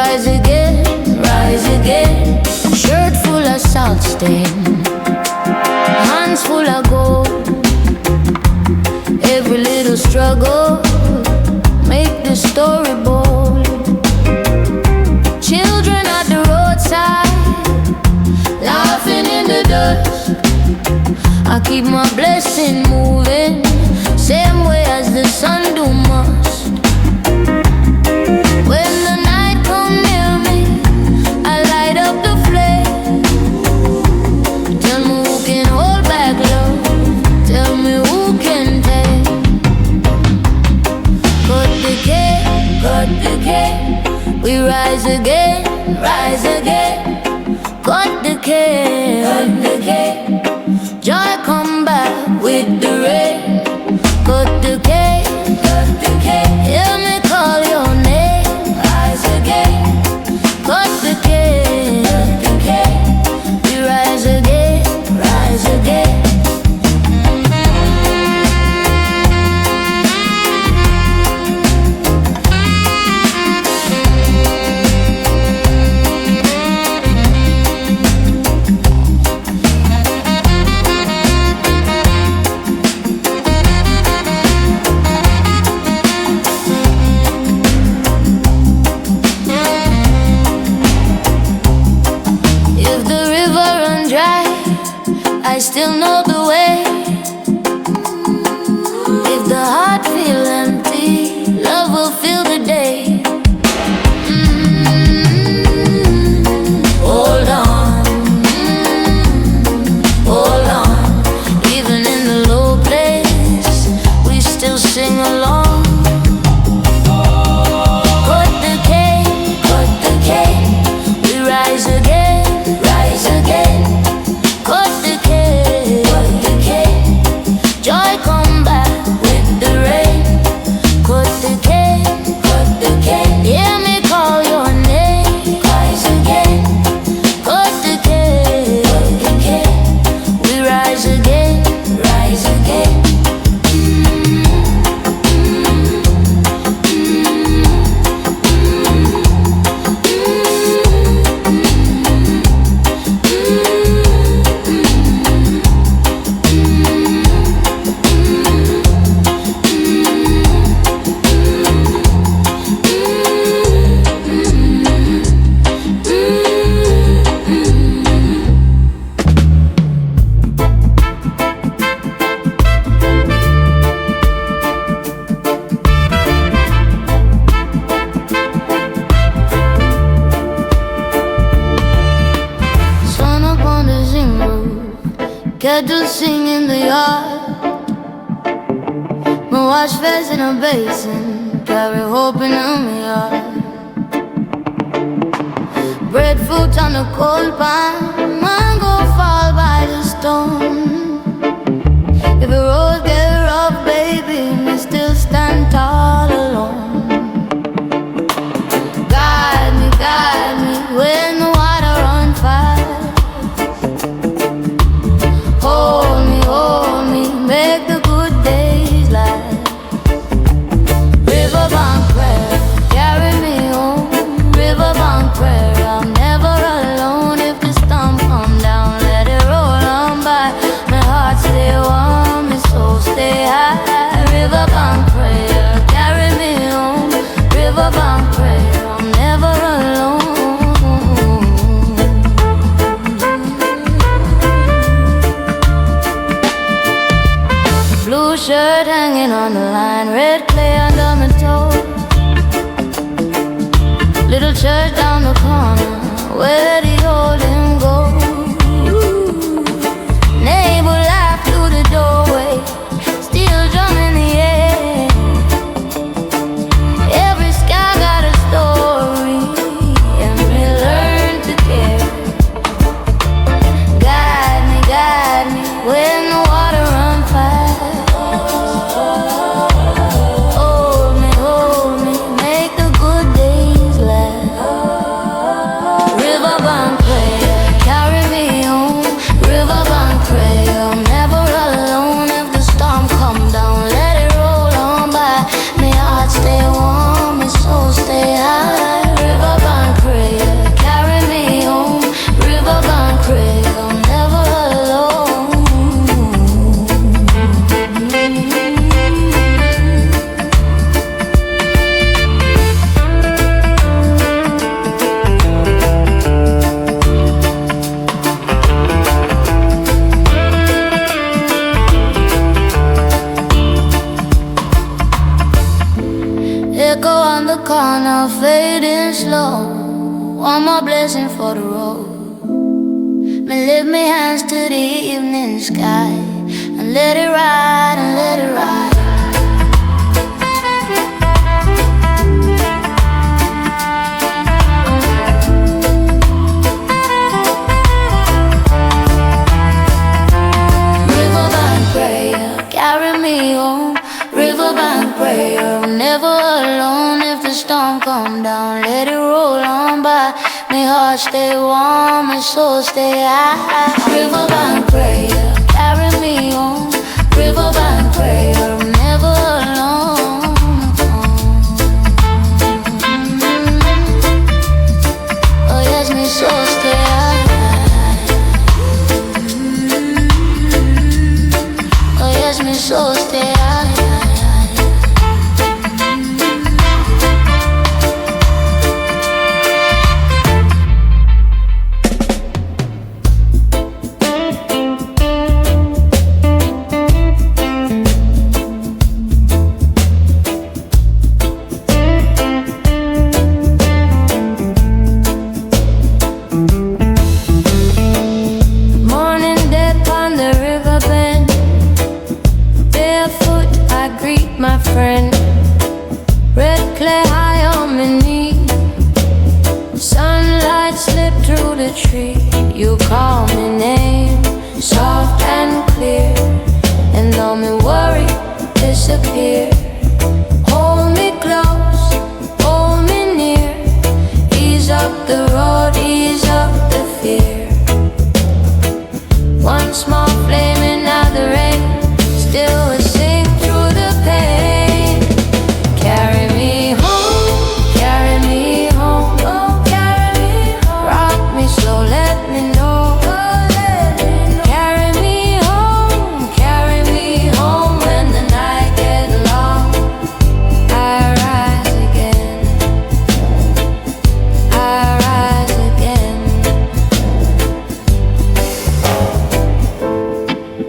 rise again. Shirt full of salt stain, hands full of gold. Every little struggle make the story bold. Children at the roadside, laughing in the dust. I keep my blessing moving, same way as the sun do must. When the night come near me, I light up the flame. Tell me who can hold back love, tell me who can take. Cut the cake, we rise again, rise again. Cut the cake, joy come back with the rain. Cut the cake, hear me call your name. Rise again, cut the cake, we rise again, rise again. I still know the way. If the heart feel empty, love will fill the day. Hold on, hold on. Even in the low place, we still sing along. Cut the cake, we rise again, rise again. Cut the cake, joy come back with the rain. Cut the cake, hear me call your name. Rise again, cut the cake, we rise again, rise again. Kettle sing in the yard. My wash face in a basin, carry hope in my yard. Breadfruit on the cold pan, mango fall by the stone. If the road get rough, baby, me still stand tall alone. Guide me when the water run fast. Hold me, make the good days last. Riverbank prayer, carry me home. Riverbank prayer, I'm never alone. If the storm come down, let it roll on by. My heart stay warm, my soul stay high. Riverbank prayer, carry me home. Riverbank prayer, I'm never alone. Blue shirt hanging on the line, red clay under my toe. Little church down the corner, where the old him go. Neighbor laugh through the doorway, steel drum in the air. Every sky got a story, and we learn to care. Guide me, when the water run fast. Hold me, make the good days last. River slow. One more blessing for the road. Me lift me hands to the evening sky and let it ride and let it ride. Riverbank prayer, carry me home. Riverbank prayer, I'm never alone. If the storm come down, let it roll on by. My heart stay warm, my soul stay high. Riverbank prayer, carry me home. Riverbank prayer, I'm never alone. Oh yes, my soul stay high. Oh yes, my soul stay high.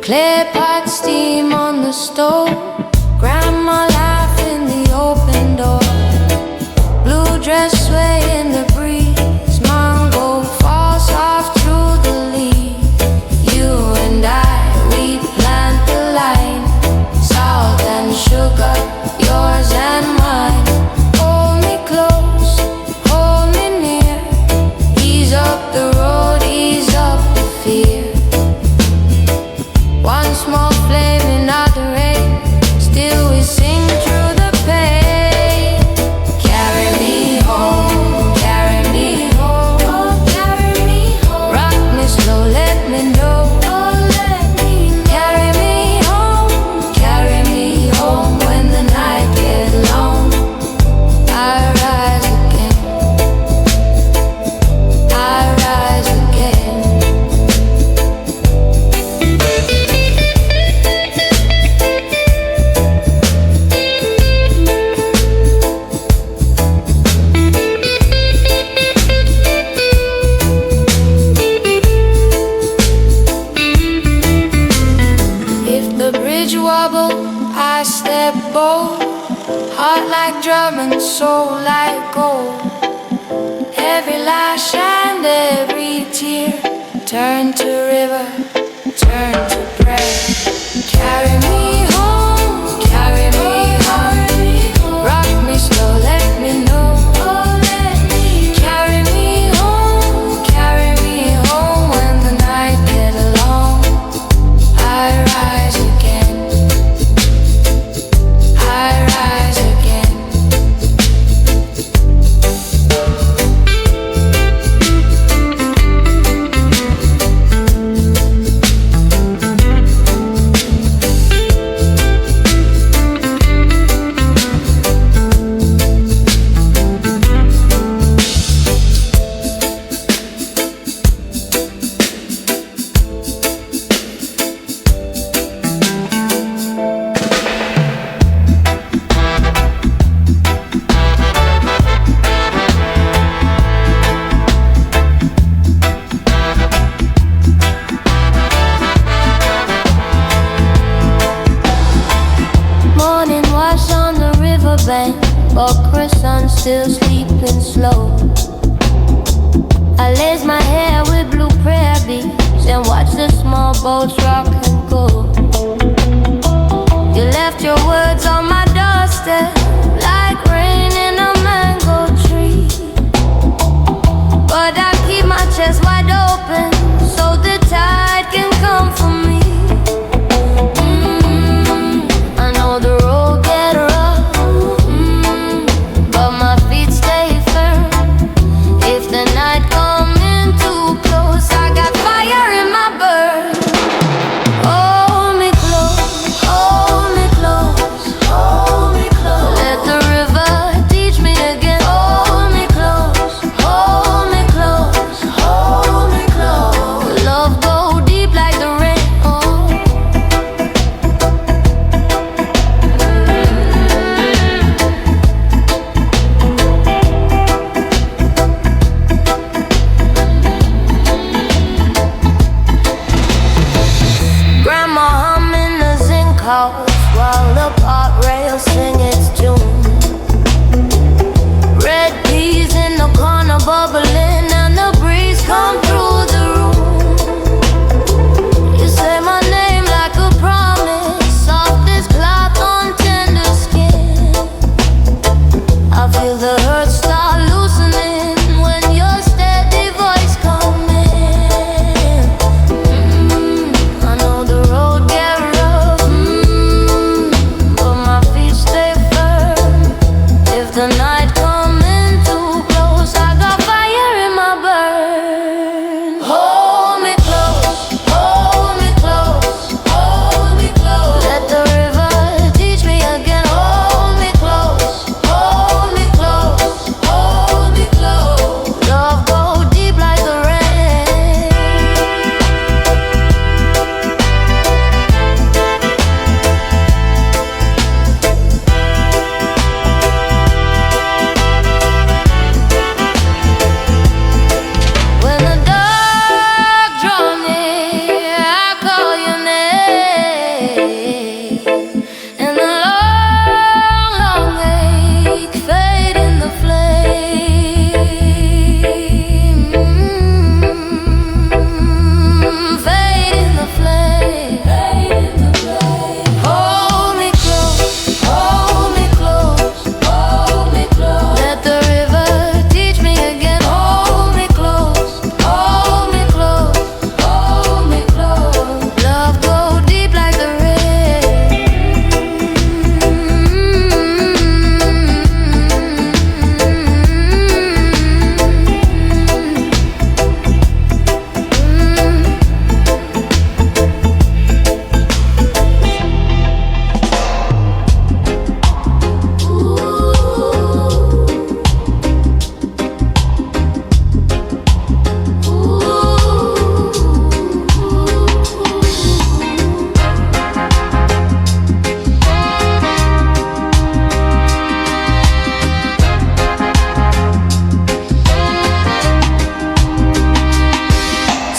Clay pot steam on the stove. Grandma laugh in the open door. Blue dress sway in the breeze. Mango falls off through the leaves. You and I, we plant the line. Salt and sugar, yours and mine. Hold me close, hold me near. Ease up the road, ease up the fear. One small flame in the rain, still we sing through the pain. Carry me home, carry me home, oh, carry me home. Rock me slow, let me know, oh, let me know. Carry me home when the night gets long. I rise again, I rise again. Wobble, I step bold. Heart like drum and soul like gold. Every lash and every tear turn to river, turn to prayer. Carry me home, carry me home. Rock me slow, let me know. Carry me home when the night gets long. I rise again, I rise again. then watch the small boats rock and go. You left your words on my doorstep, like rain in a mango tree. But I keep my chest wide open so the tide can come for me. I know the road get rough, but my feet stay firm. If the night coming too close, I got fire in my burn. Hold me close, hold me close, hold me close. Let the river teach me again. Hold me close, hold me close, hold me close. Love go deep like the rain. Grandma humming the zinc house while the pot rail sing its tune. Red peas in the corner bubbling and the breeze come through the room. You say my name like a promise, soft as cloth on tender skin. I feel the hurt start loosening when your steady voice come in. I know the road get rough, but my feet stay firm. If the night coming too close, I got fire in my burn. Hold me close, hold me close, hold me close. Let the river teach me again. Hold me close, hold me close, hold me close. Love go deep like the rain. When the dark draw near, I call your name, and the long, long ache fade in the flame, fade in the flame, fade in the flame. Hold me close, hold me close, hold me close. Let the river teach me again. Hold me close, hold me close, hold me close. Love go deep like the rain.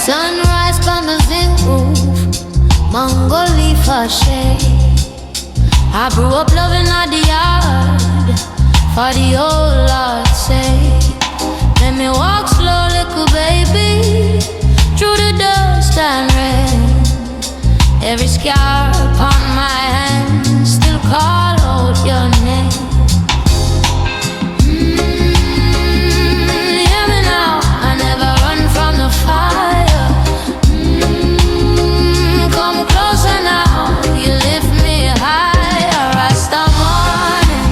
Sunrise on the zinc roof, mango leaf a shade. I grew up loving all the yard for the old Lord's sake. Let me walk slow, little baby, through the dust and rain. Every scar upon my hand still call out your name. Hear me now, I never run from the fire. Come closer now, you lift me higher. Rasta morning,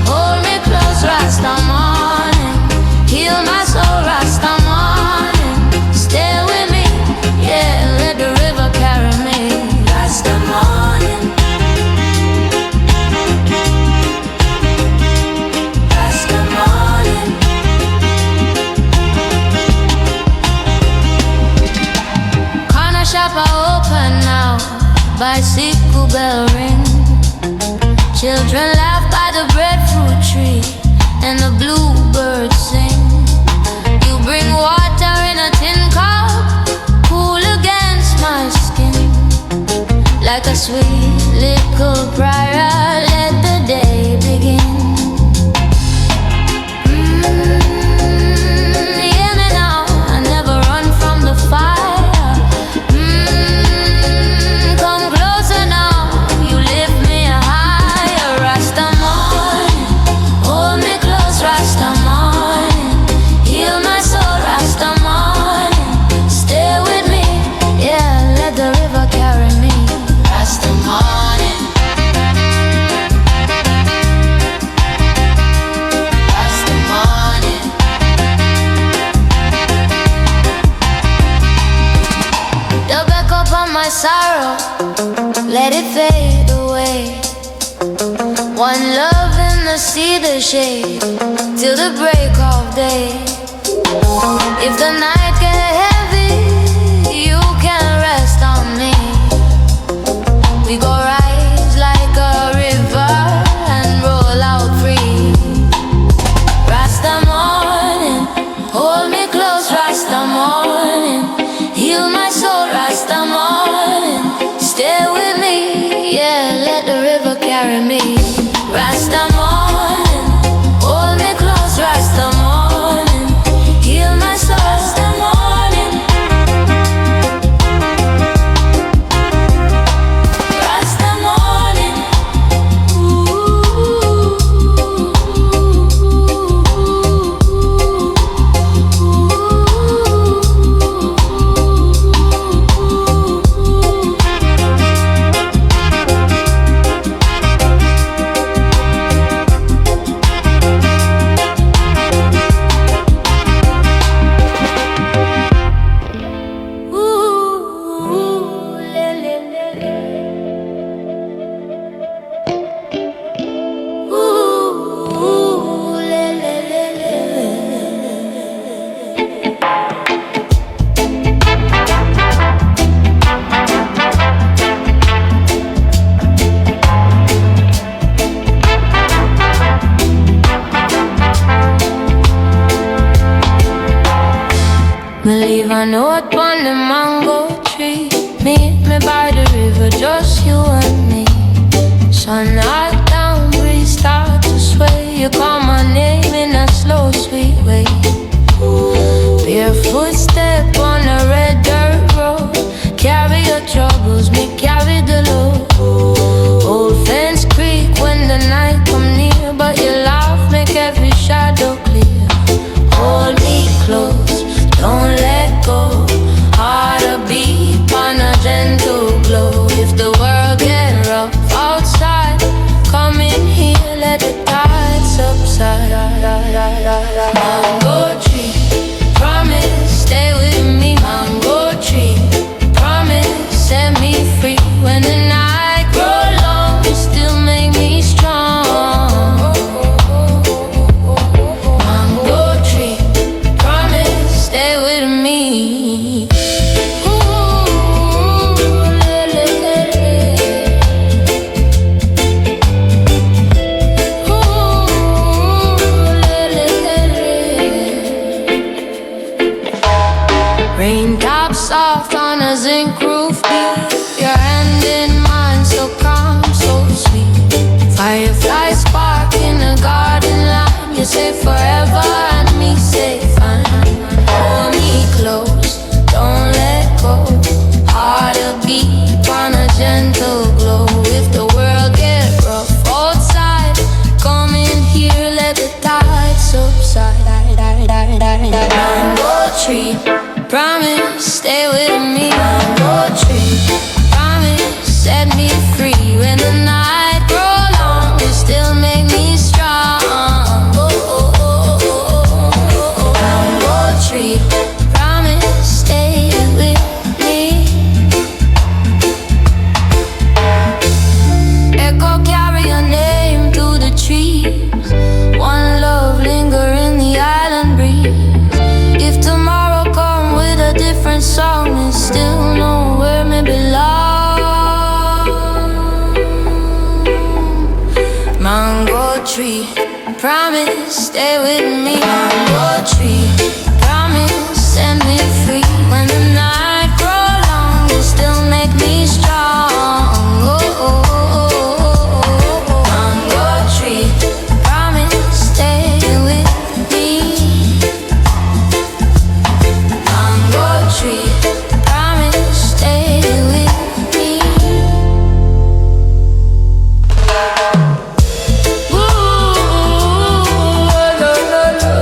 hold me close. Rasta morning, heal my soul. Rasta morning, stay with me, yeah, let the river carry me. Rasta morning, Rasta morning. Corner shop are open now, bicycle bell ring. Children laugh by the breadfruit tree, and the bluebirds sing. You bring water in a tin cup, cool against my skin. Like a sweet little prayer, let the day begin. Hear me now, I never run from the fire. let it fade away. One love in the cedar shade till the break of day. If the night get heavy, you can rest on me. We go rise like a river and roll out free. Rasta morning, hold me close, Rasta morning. Heal my soul, Rasta morning. Stay with me, yeah, let the river carry me. Rasta morning, hold me close, Rasta morning. Heal my soul, Rasta morning. Rasta morning. Me leave a note on the mango tree. Meet me by the river, just you and me. Sun out down, breeze start to sway. You call my name in a slow, sweet way. Barefoot step on a red dirt road. Carry your troubles, me carry the load. Old fence creak when the night come near, but your laugh make every shadow clear. Hold me close, don't let go. Heart a beat on a gentle glow. If the world get rough outside, come in here, let the tide subside. Mango tree, promise, stay with me. Mango tree, promise, set me free. When the night grows long, you still make me strong. Mango tree, promise, stay with me. Raindrops soft on a zinc roof beat. Your hand in mine, so calm, so sweet. Firefly spark in the garden line. You say forever and me say fine. Hold me close, don't let go. Heart a beat on a gentle glow. If the world get rough outside, come in here, let the tide subside. Mango tree, promise, stay with me. Mango tree, promise, set me free. When the night grows long, you still make me strong. Mango tree, promise, stay with me. Echo carry your name through the trees. One love linger in the island breeze. If tomorrow come with a different song, and still know where me belong. Mango tree, promise, stay with me. Mango tree, promise, set me free. When the night grows long, you still make me strong. Mango tree, promise, stay with me. Mango tree, promise, stay with me. Ooh, la, la, la.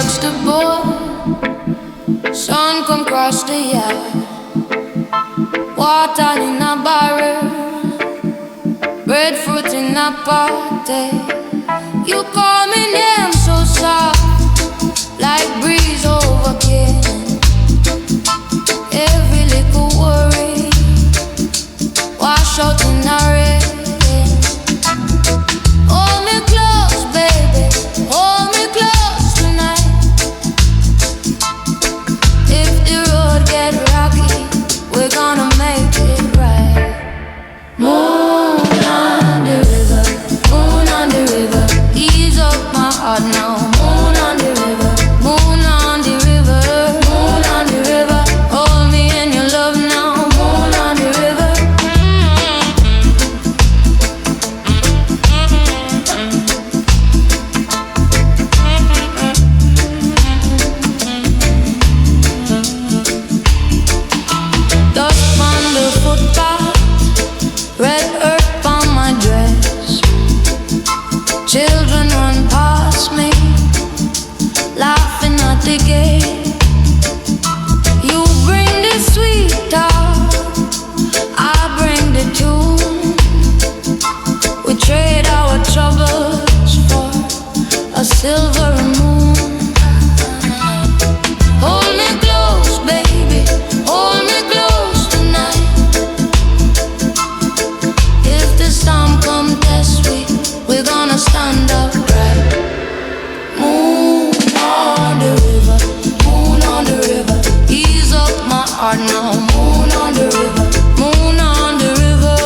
touch the board, sun come cross the yard. Water in a barrel, breadfruit in a party. You call me name so soft, like breeze over king. Every little worry wash out in a rain. Hold me close, baby, hold me close tonight. If the road get rocky, we're gonna make it right. Moon on the river, moon on the river, ease up my heart now. Moon on the river, moon on the river, moon on the river, hold me in your love now. Moon on the river. Dust on the footpath, red earth on my dress. Children run past me, laughing at the gate. You bring the sweet talk, I bring the tune. We trade our troubles for a silver moon. Hold me close, baby, hold me close tonight. If the storm come test we're gonna stand upright. Moon on the river, moon on the river, ease up my heart now. Moon on the river, moon on the river,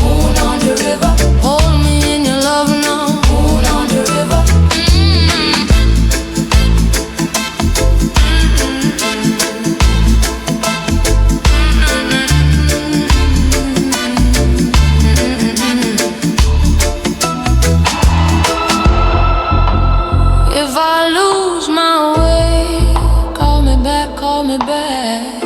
moon on the river, hold me in your love now. Moon on the river. If I lose my way, call me back, call me back.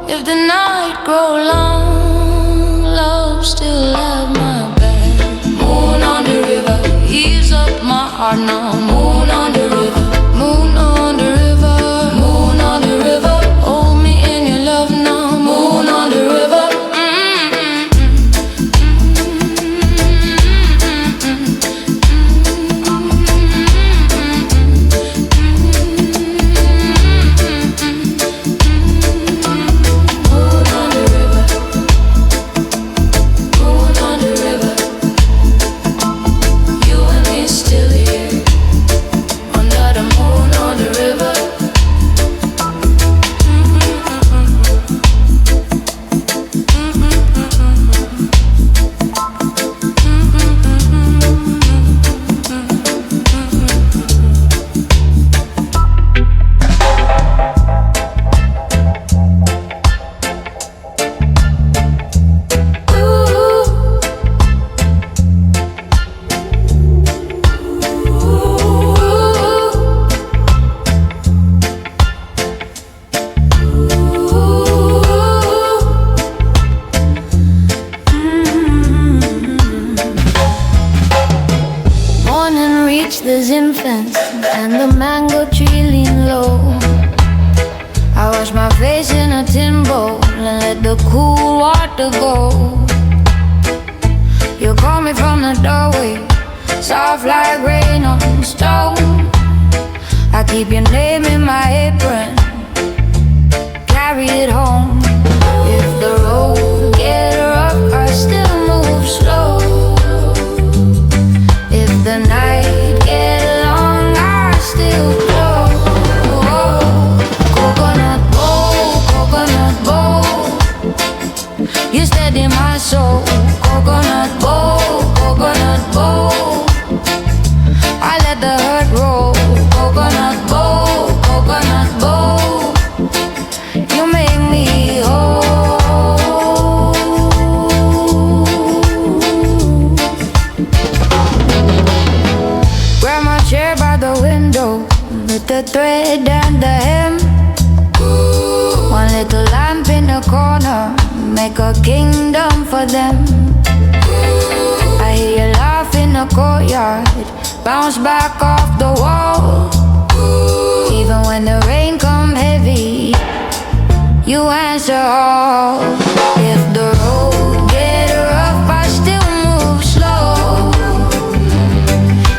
If the night grow long, love still have my back. Moon on the river, ease up my heart now. Moon on the river, moon on the river, moon on the river, hold me in your love now. Moon on the river. Moon on the river, moon on the river, you and me still here under the moon on the river. Morning reach, there's infants and the mango tree lean low. I wash my face in a tin bowl and let the cool water go. You call me from the doorway, soft like rain on stone. I keep your name in my apron, carry it home. If the road get rough, I still move slow. If the night get long, I still glow. Coconut bowl, you steady my soul. Coconut bowl, I let the hurt roll. Coconut bowl, you make me whole. Grab my chair by the window, with the thread and the hem. One little lamp in the corner, make a kingdom for them. I hear you laugh in the courtyard, bounce back off the wall. Even when the rain come heavy, you answer all. If the road get rough, I still move slow.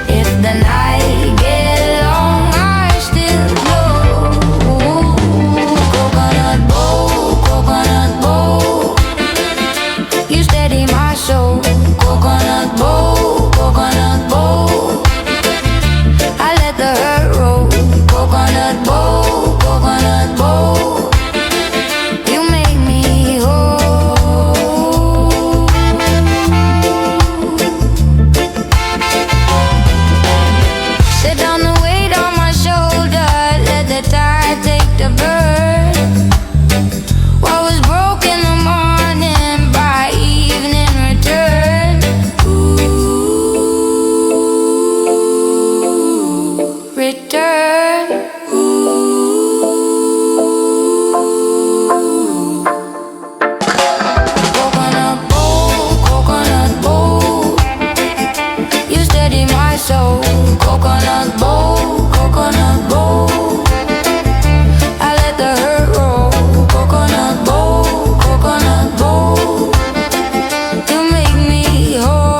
If the night get long, I still glow. Coconut bow, you steady my soul. Coconut bow, I let the hurt roll. Coconut bow, you make me whole. Sit down the weight on my shoulder, let the tide take the burn. What was broke in the morning, by evening return. Ooh, return. Coconut bow, you steady my soul. Coconut bow, I let the hurt roll. Coconut bow, you make me whole.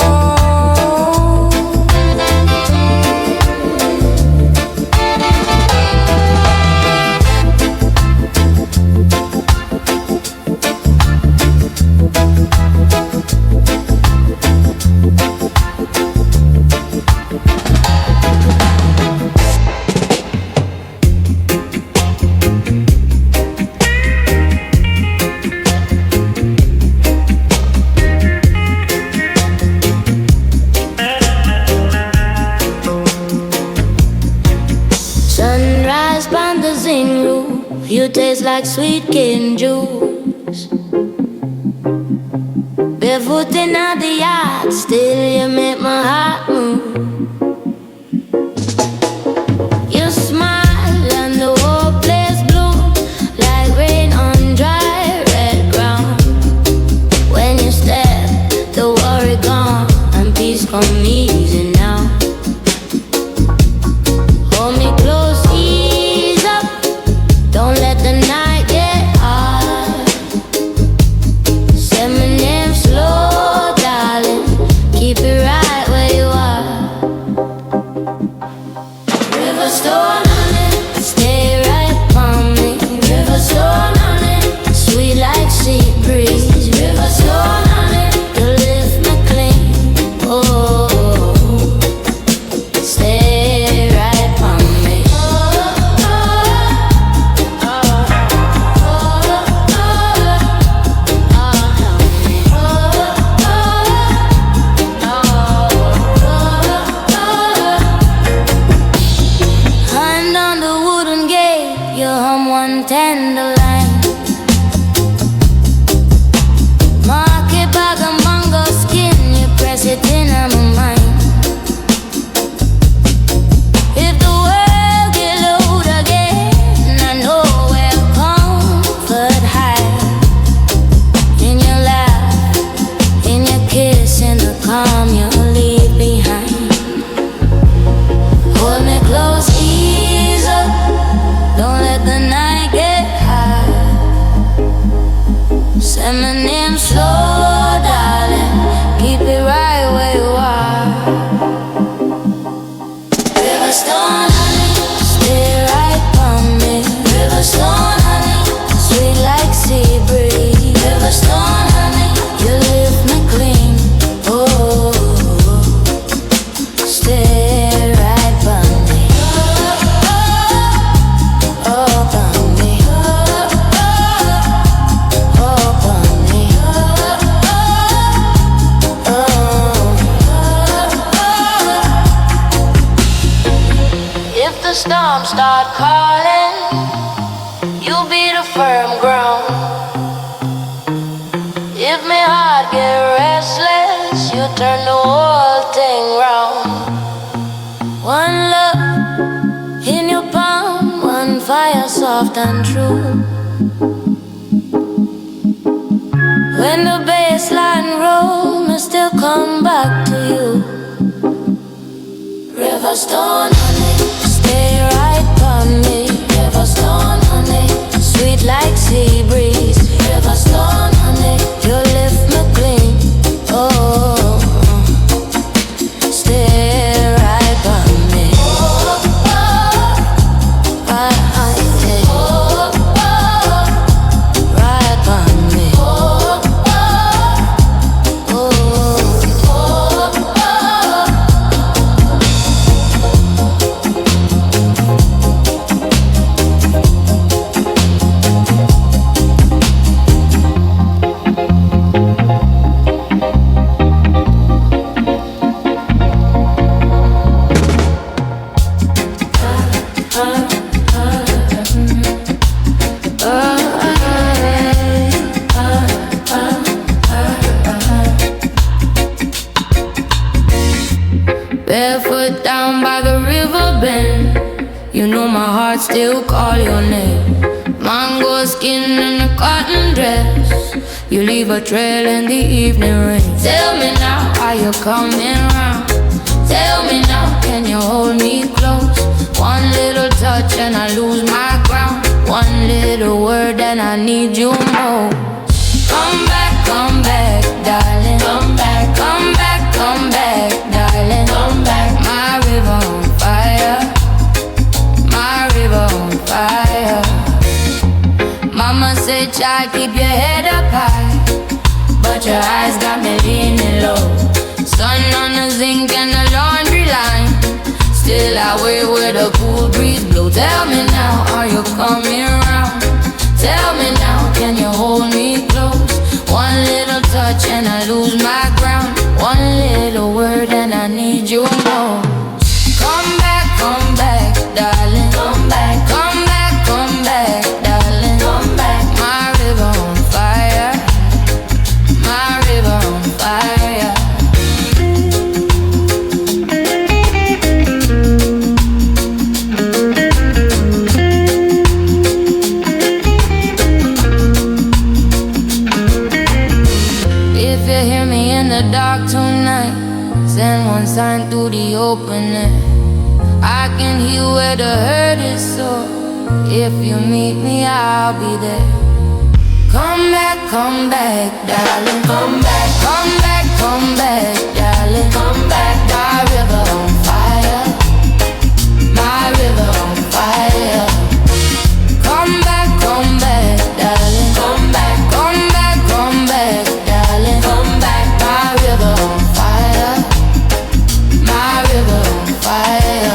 Sunrise by the zinc roof, you taste like sweet cane juice. Barefoot in the yard, still you make my heart move. You smile and the whole place blue, like rain on dry red ground. When you step, the worry gone, and peace come easy now. Hold me close, ease up, don't let the night get hard. Say my name slow, darling, keep it right where you are. River stone on it, stay right on me. River stone on it, sweet like sea breeze. River stone on it, you lift me clean. Oh, stay right on me. Hand on the wooden gate, you hum one tender line. Market bag and mango skin, you press it in on my mind. If the world get loud again, I know where comfort hide. In your laugh, in your kiss, in the calm you leave behind. Hold me close, ease up, don't let the night get high. Say my name slow, darling, keep it right where you are. River stone honey, stay right on me. River stone honey, sweet like sea breeze. River stone honey, you lift me clean. Oh, stay right by me. Oh, by me. Oh, by me. If the storms start calling, you'll be the firm ground. If my heart get restless, you turn the whole thing round. One love in your palm, one fire soft and true. When the bassline roll, I still come back to you. River stone honey, stay right by me. know my heart still call your name. Mango skin and a cotton dress, you leave a trail in the evening rain. Tell me now, are you coming round? Tell me now, can you hold me close? One little touch and I lose my ground. One little word and I need you more. Come back, darling. Come back, darling. Come back, my river on fire. My river on fire. Mama said, child, keep your head up high, but your eyes got me leaning low. Sun on the zinc and the laundry line, still I wait where the cool breeze blow. Tell me now, are you coming around? Tell me now, can you hold me close? One little touch and I lose my ground. One little word and I need you more. Come back, darling. Come back, darling. Come back, my river on fire. My river on fire. If you hear me in the dark tonight, send one sign through the opening. I can hear where the hurt is sore. If you meet me, I'll be there. Come back, darling. Come back, darling. Come back, my river on fire. My river on fire. Come back, darling. Come back, darling. Come back, my river on fire. My river on fire.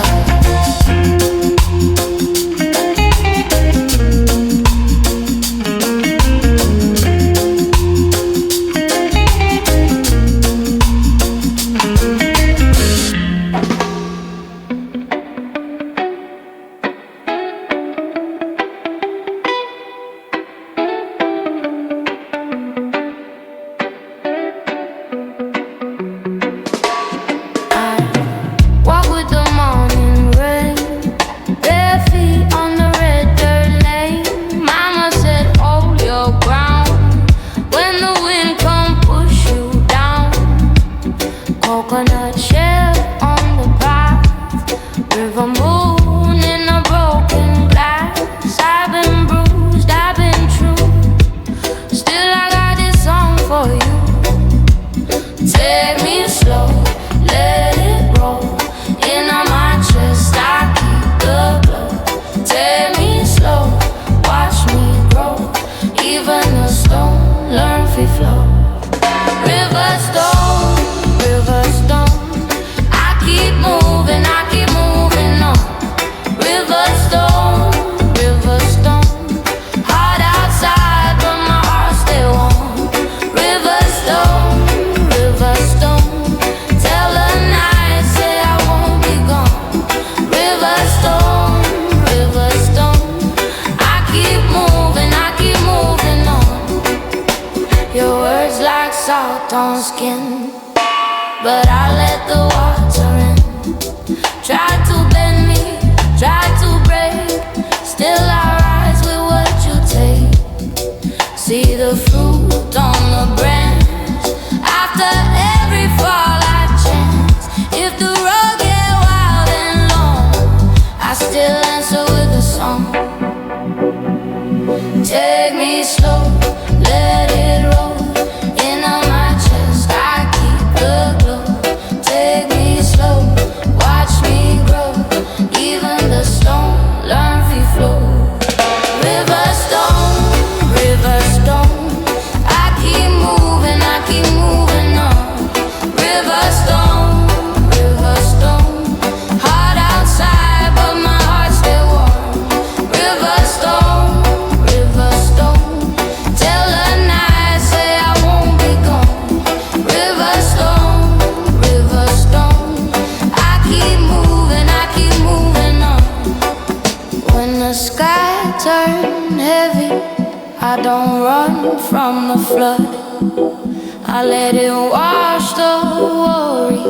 I let it wash the worry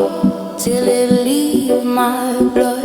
till it leave my blood.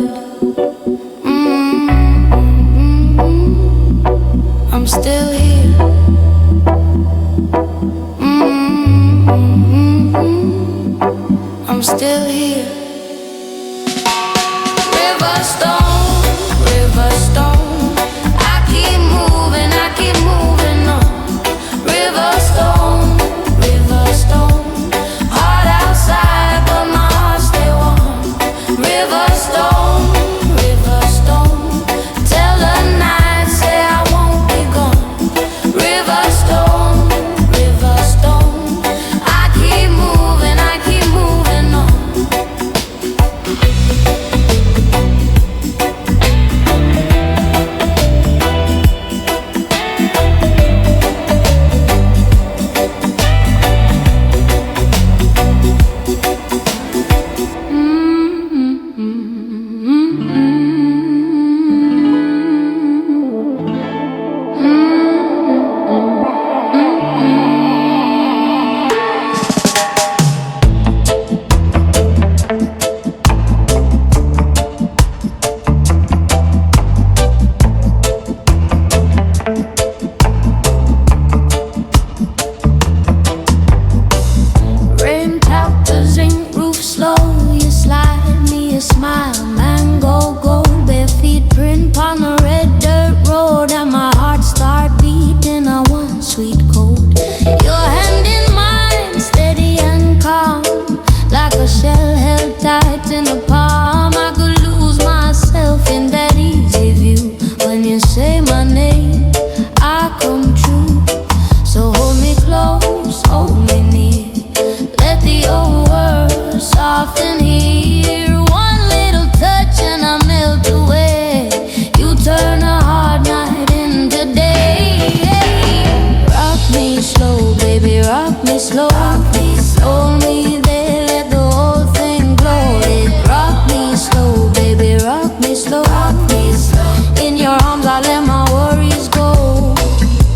slow. In your arms I let my worries go.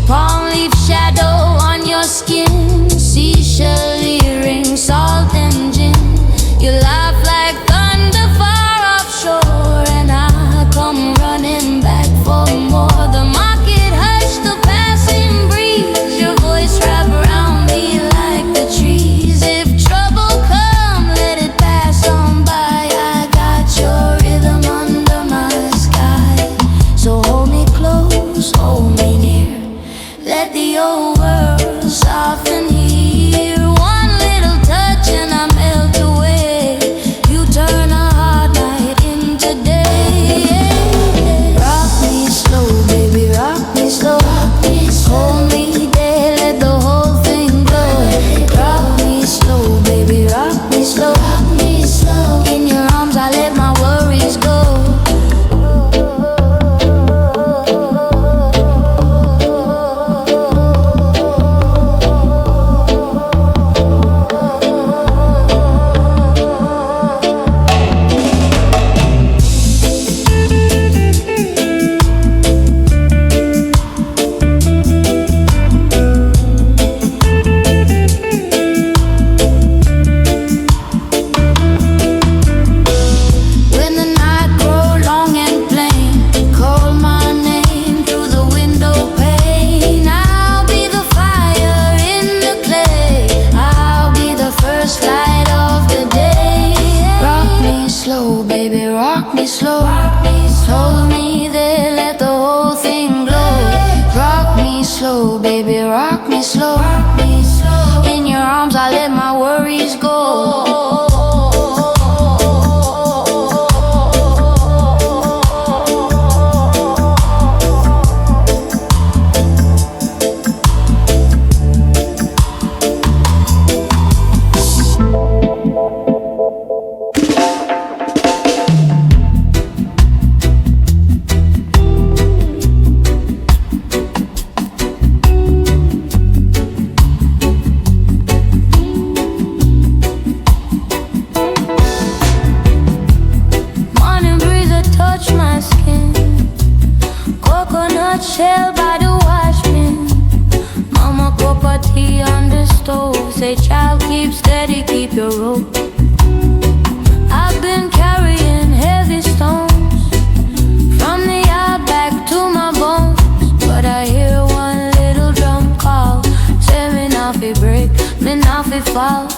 Palm leaf shadow on your skin, seashell earrings, salt and gin. You laugh like thunder far offshore, and I come running back for more. The market hushed, the passing breeze, your voice wrap around me like the trees. If trouble come, let it pass on by. I got your rhythm under my sky. So hold me close, hold me near. Let the old world soften here. One little touch and I melt away. You turn a hard night into day. Rock me slow, baby, rock me slow. Hold me there, let the whole thing glow. Rock me slow, baby, rock me slow. In your arms I let my worries go. When the night grow long and plain, call my name through the window pane. I'll be the fire in the clay. I'll be the first light of the day. Rock me slow, baby, rock me slow. Hold me there, let the whole thing glow. Rock me slow, baby, rock me slow. In your arms I let my worries go. Morning breeze that touch my skin, coconut shell by the wash bin. Mama cup of tea on the stove, say child keep steady, keep your rope. I've been carrying heavy stones from the outback to my bones, but I hear one little drum call, say me now fi break, me now fi fall.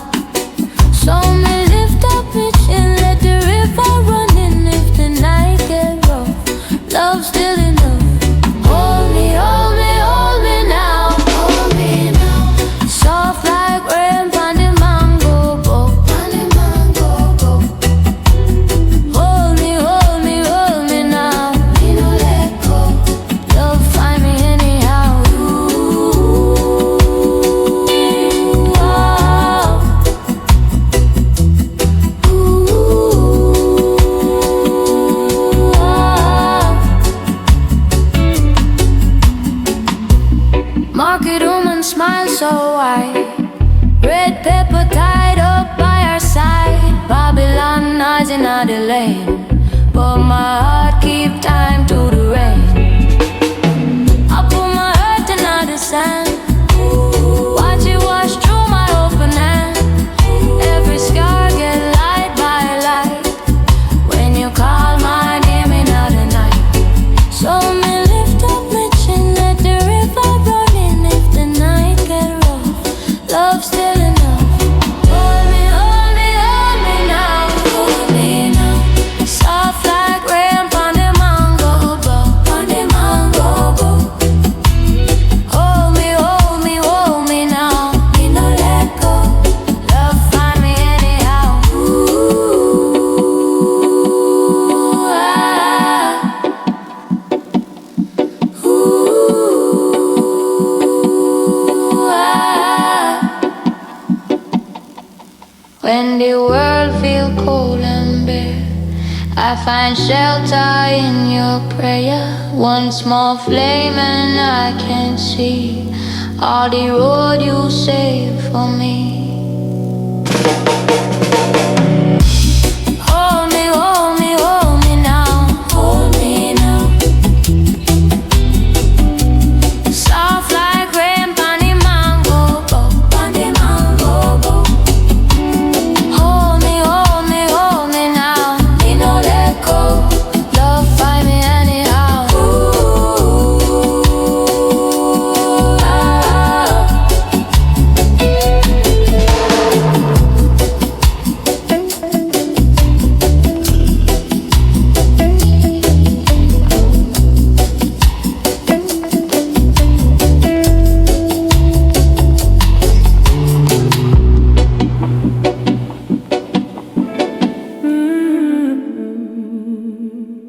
So me lift up me chin, let the river run in. If the night get rough, love still enough. Hold me, hold me, hold me now. Soft like rain on the mango bow. Hold me, hold me, hold me now. Love find me anyhow. Market woman smile so wide, red pepper tied up by her side. Babylon noising out the lane, but my heart keep time to the rain. I put my hurt in the sand, watch it wash through my open hand. Every scar get light by light when you call my name in the night. So me lift up my chin, let the river run in. If the night get rough, love still enough. Hold me, hold me, hold me now. Soft like rain on the mango bow. Hold me, hold me, hold me now. Me no let go. Love find me anyhow. When the world feel cold and bare, I find shelter in your prayer. One small flame and I can see all the road you saved for me. Hold me, hold me, hold me now.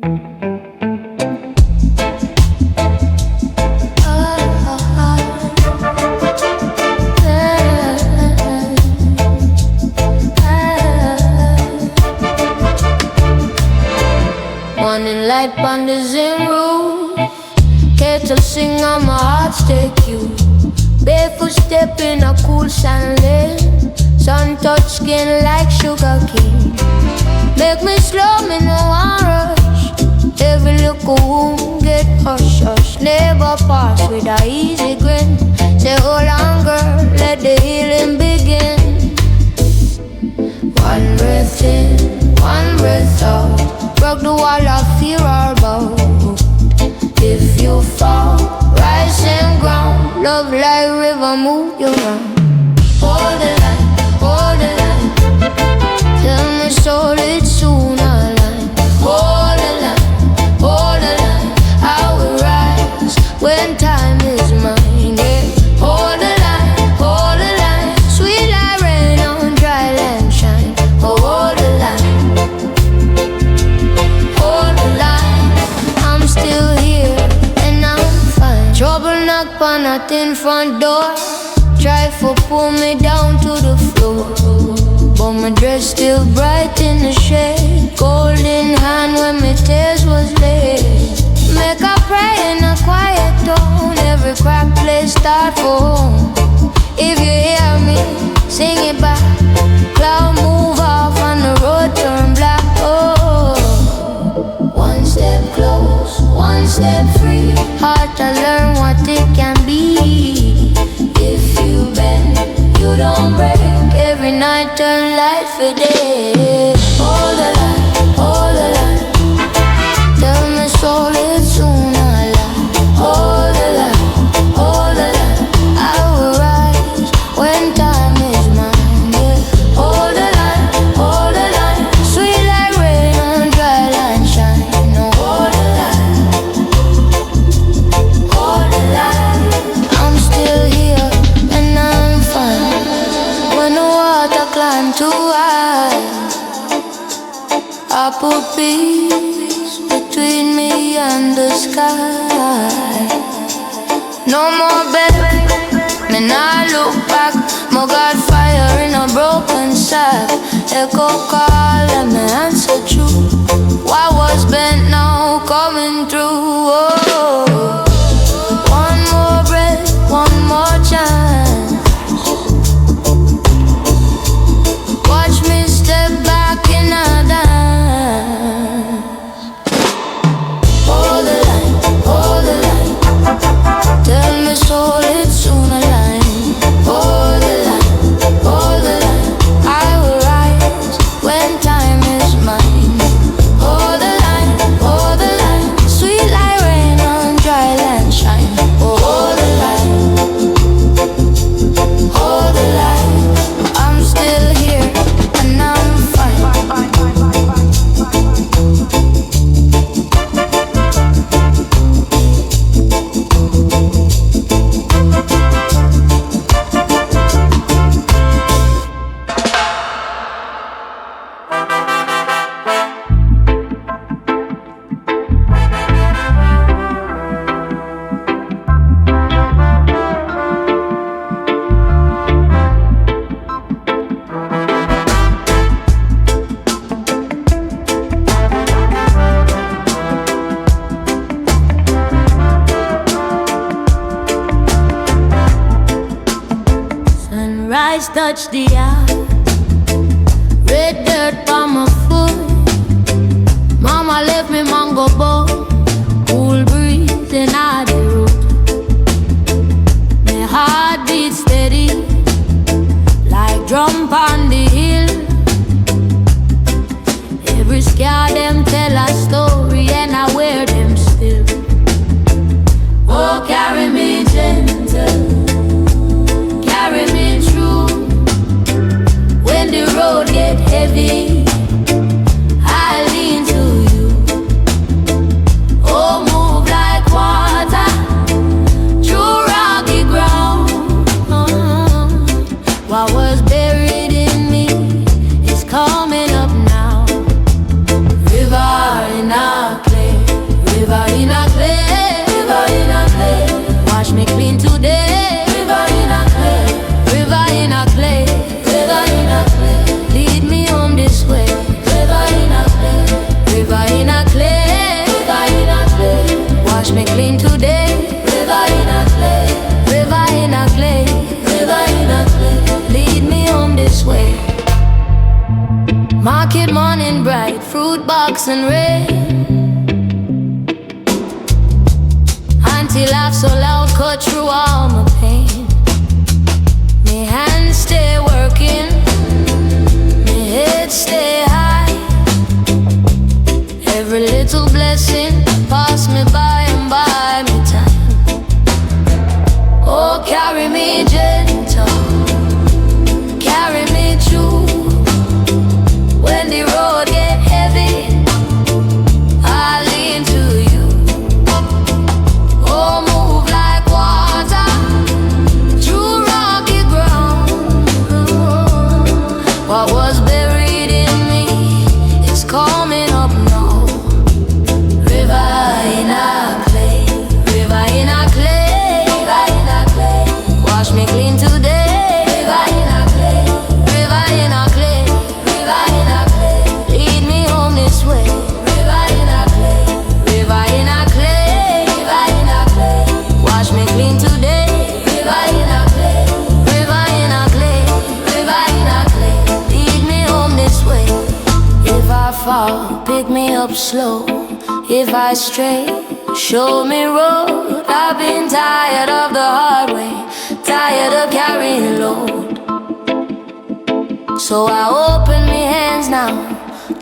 Morning light on the zen roof, kettle sing on my heart take you. Barefoot step in a cool sand lane, sun touch skin like sugar cane. Make me slow, me no one rush. Every little wound get hush hush. Neighbor pass with a easy grin. Say hold on girl, let the healing begin. One breath in, one breath out. Broke the wall of fear or bow. If you fall, rise and ground. Love like river, move you round. Hold the line, hold the line. Tell my soul it's soon align. Hold the line, hold the line. I will rise when time is mine, yeah. Hold the line, sweet like rain on dry land shine. Hold the line. I'm still here and I'm fine. Trouble knock on a thin front door. Try for pull me down to the floor, but my dress still bright in the shade. Gold in hand when my tears was laid. Make a pray in a quiet tone. Every crack place start for home. If you hear me, sing it back. Cloud move off and the road turn black. Oh, one step close, one step free. Hard to learn what it can be. If you bend, you don't break. Every night turn light for day. Hold the line, hold the line. Tell me soul it's soon alive. Hold the line, hold the line. I will rise when time is mine, yeah. Hold the line, hold the line. Sweet like rain on dry land shine. No, hold the line, hold the line. I'm still here and I'm fine. When the water climb too high, I put peace between me and the sky. No more bed, me nah look back. My God fire in a broken sack. Echo call and me answer true. What was bent now coming through. Oh, one more breath, one more chance. Watch me step back in a dance. Hold the line, hold the line. Tell me soul it's soon align. Hold the line, hold the line. I will rise when time is mine. Hold the line, hold the line. Sweet like rain on dry land shine. Hold the line, hold the line. I'm still here and I'm fine. Sunrise touch the eye. Red dirt on my foot. Mama left me mango bowl. Cool breeze in the road. My heart beats steady like drum on the hill. Every scar them tell a story and I wear them still. Oh, carry me gentle, carry me through. When the road get heavy, I lean to you. River in a clay, river in a clay. Wash me clean today. River in a clay, river in a clay, river in a clay. Lead me home this way. River in a clay, river in a clay, river in a clay. Wash me clean today. River in a clay, river in a clay, river in a clay. Lead me home this way. Market morning bright, fruit box and rain. Auntie laugh so loud, cut through all my pain. Me hands stay working, me head stay high. Every little blessing pass me by and buy me time. Oh, carry me gentle, carry me true. When the road get heavy, I lean to you. Oh, move like water through rocky ground. What was buried in me is coming up now. River in a clay, river in a clay, river in a clay. Wash me clean today. River in a clay, river in a clay, river in a clay. Lead me home this way. River in a clay, river in a clay, river in a clay. Wash me clean today. River in a clay, river in a clay, river in a clay. Lead me home this way. If I fall, pick me up slow. If I stray, show me road. I've been tired of the hard way, tired of carrying load. So I open my hands now,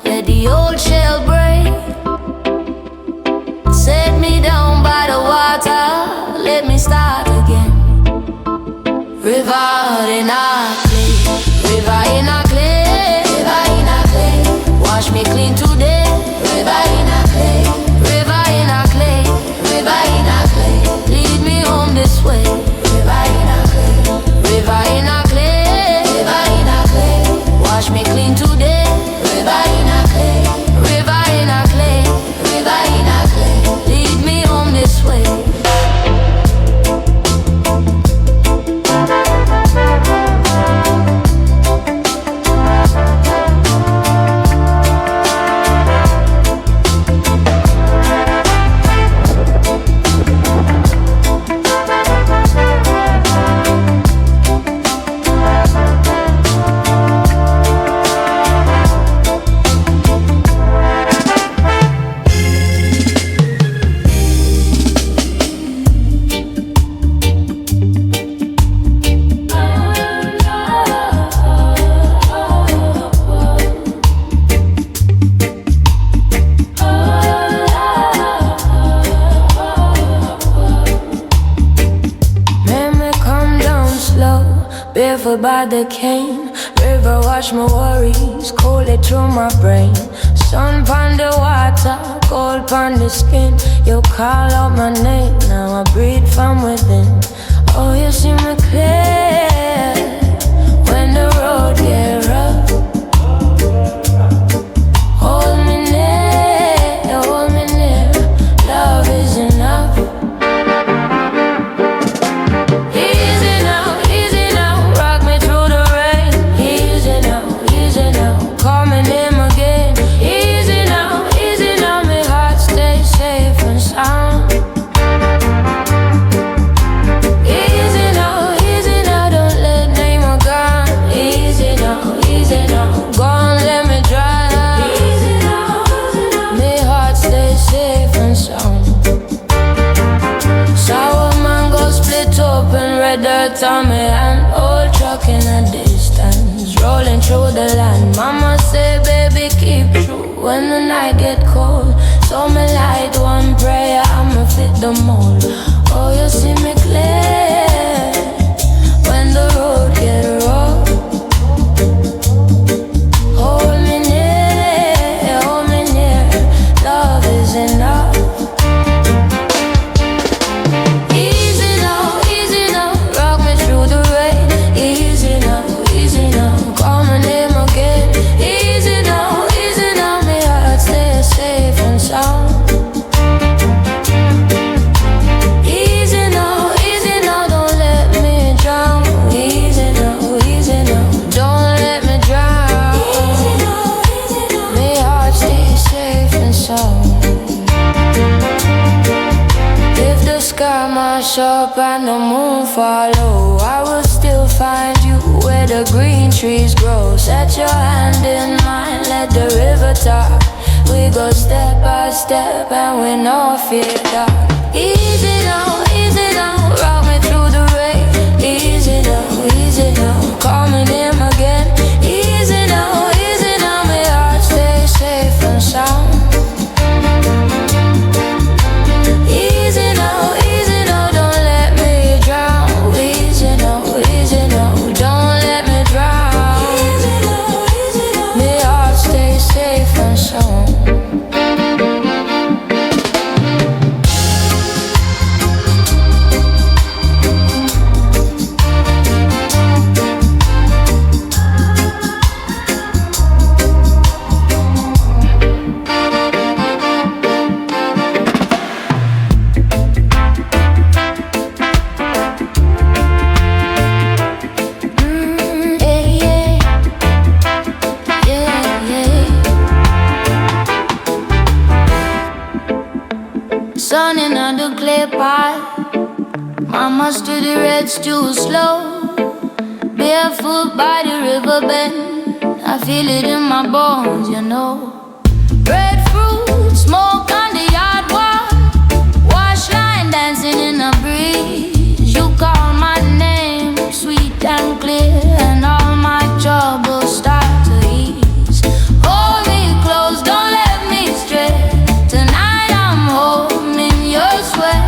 let the old shell break. Set me down by the water, let me start again. River in a clay, river in a clay, river in a clay. Wash me clean today. River in a clay, river in a clay, river in a clay. Lead me home this way. River in a clay, river in a clay, river in a clay. Wash me clean today. River in a clay, river in a clay, river in a clay. Lead me home this way. Barefoot by the cane, river wash my worries, cool it through my brain. Sun pon the water, cold pon the skin. You call out my name, now I breathe from within. Oh, you see me clear when the road get rough. Hold me near, love is enough. Dirt on me and old truck in a distance, rolling through the land. Mama say, baby, keep true when the night get cold. So me light one prayer, I'ma fit the mold. Oh, you see me clear when the road get rough. Hold me near, love is enough. Safe and sound. sky mash up and the moon follow, I will still find you where the green trees grow. Set your hand in mine, let the river talk. We go step by step and we no fear dark. Easy now, rock me through the rain. Easy now, calling him again. Easy now, my heart stay safe and sound. Easy now, don't let me drown. Easy now, don't let me drown. My heart stay safe and sound. Sun in the clay pot, mama stood the red stew slow. Barefoot by the river bend, I feel it in my bones, you know. Red fruit, smoke on the yard wall, wash line dancing in the breeze. You call my name, sweet and clear, and all my troubles start to ease. Hold me close, don't let me stray. Tonight I'm home in your sweat.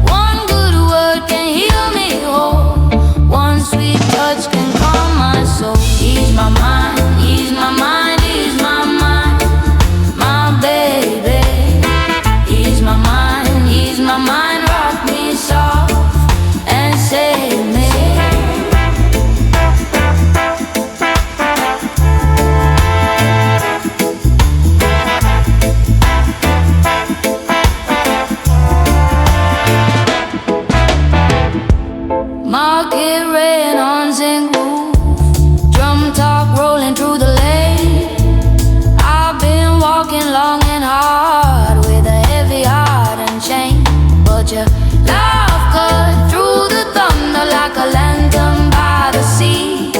One good word can heal me whole. One sweet touch can calm my soul. Ease my mind, ease my mind, ease my mind. My baby, ease my mind, rock me soft and save me. Market rain on zinc roof, drum talk rolling through the lane. I've been walking long and hard with a heavy heart and chain, but your love cut through the thunder like a lantern by the sea.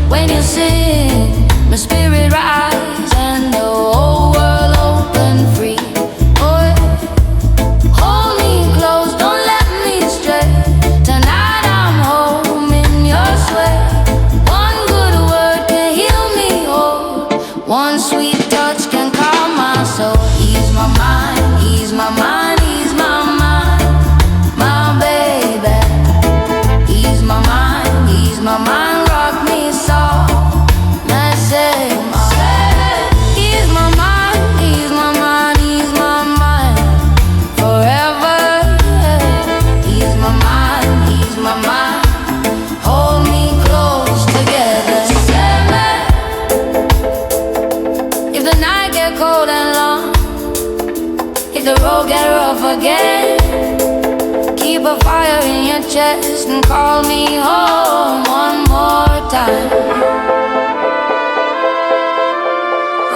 When you sing, my spirit rise and the whole world open free. Oh, hold me close, don't let me stray. Tonight I'm home in your sweat. One good word can heal me whole. One sweet touch can calm my soul. Ease my mind, ease my mind, ease my mind. My baby, ease my mind, rock me soft. Let's say ease my mind, ease my mind, ease my mind. Forever, ease my mind, hold me close together. If the night get cold and long, if the road get rough again, keep a fire in your chest and call me home one more time.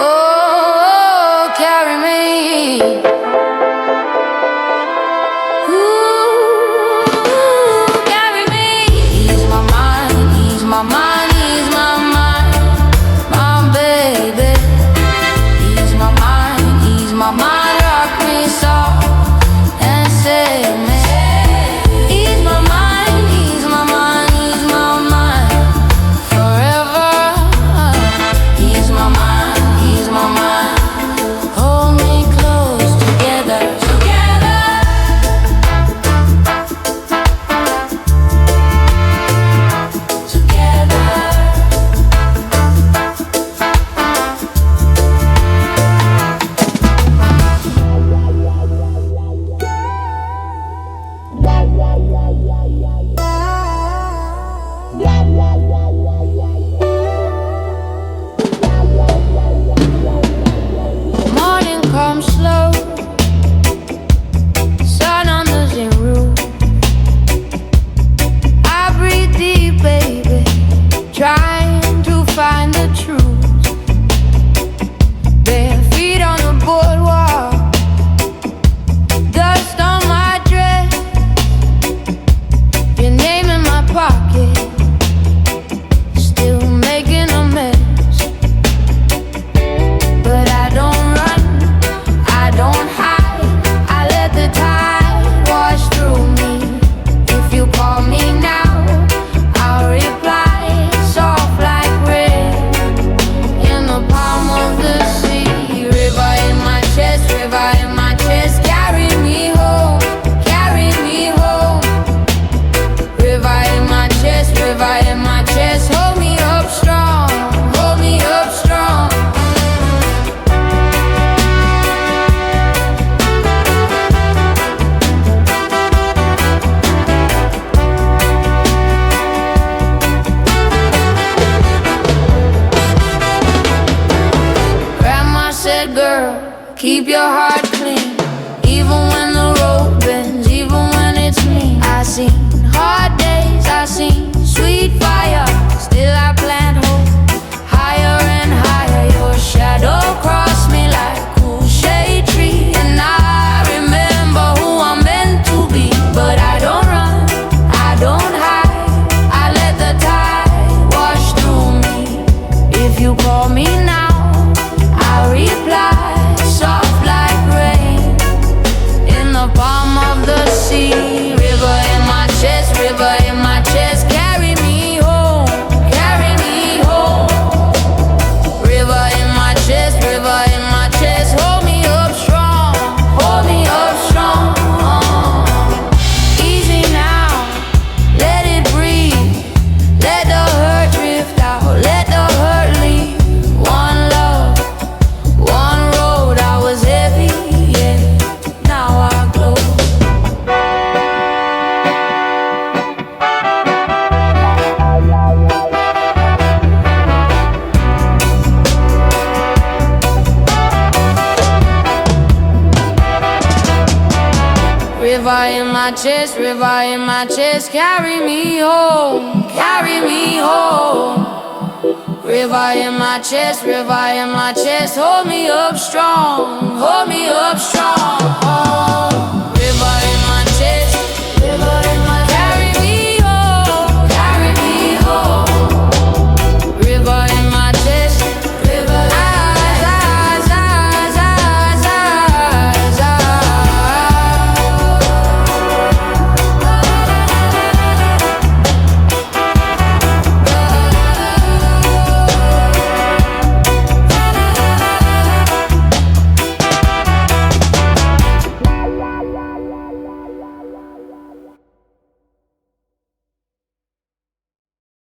Oh, carry me. Ooh, carry me. Ease my mind, ease my mind, ease my mind. My baby, ease my mind, rock me soft and save me. Ease my mind, ease my mind, ease my mind. Forever, ease my mind, ease my mind. Keep your heart clean, even when the road bends, even when it's mean. I seen hard days, I seen sweet fire. Still I plant hope, higher and higher. Your shadow crossed me like cool shade tree, and I remember who I'm meant to be. But I don't run, I don't hide, I let the tide wash through me. If you call me now, I'll reply, soft like rain in the palm of the sea. River in my chest, river in my chest, carry me home, carry me home. River in my chest, river in my chest, hold me up strong, hold me up strong. Easy now, let it breathe, let the hurt drift out, let the hurt leave. One love, one road, I was heavy, yeah, now I glow. River in my chest, river in my chest, carry me home, carry me home. River in my chest, river in my chest, hold me up strong, hold me up strong.